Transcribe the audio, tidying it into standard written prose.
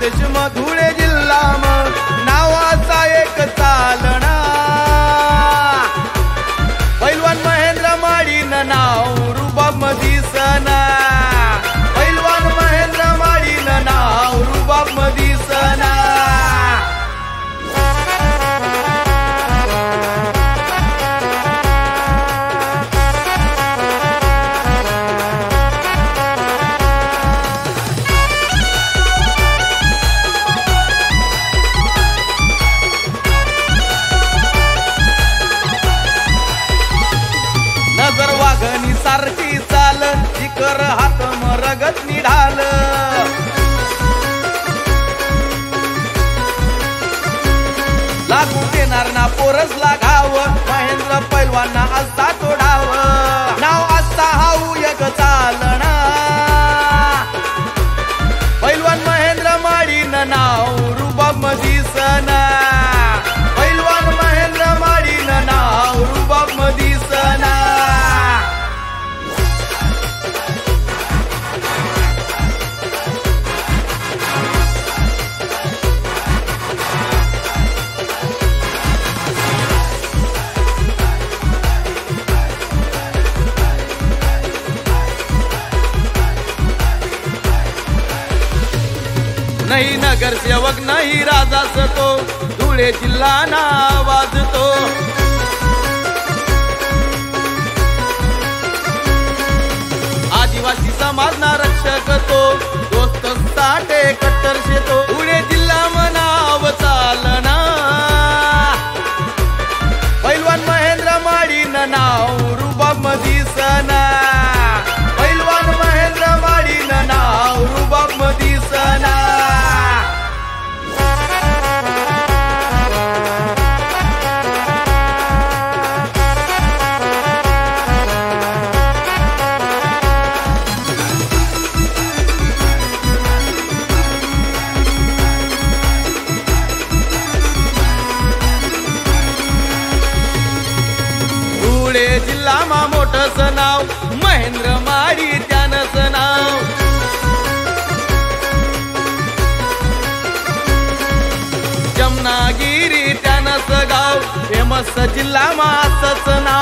खानदेश म धुळे जिल्हा म नावाचा एक चालना पैलवान महेंद्र माळीन नाव रुबाब म दिसना पैलवान महेंद्र माळीन नाव रुबाब म दिसना नजर वाघनी सारखी चाल इकर हात मरगत निढाल लागू देणार ना पोरस लागाव महेंद्र पैलवाना असता तोडाव नाव असता हाऊ एक चालना पैलवान महेंद्र माळीन नाव रुबाब म दिसना पैलवान महेंद्र माळीन नाव रुबाब म दिसना नहीं नगरसेवक नहीं राजा सतो धुळे जिल्हा ना वाजतो आदिवासी समाज ना रक्षक तो दोस्त साठे कट्टर शेतो धुळे जिल्हा मनाव चालना पैलवान महेंद्र माळीन नाव रुबाब म दिसना पैलवान महेंद्र माळीन नाव रुबाब म दिसना धुळे जिल्हा मा मोठस नाव महेंद्र माळी त्यानच नाव जमनागिरी त्यानच गाव फेमस जिल्हा मा असच नाव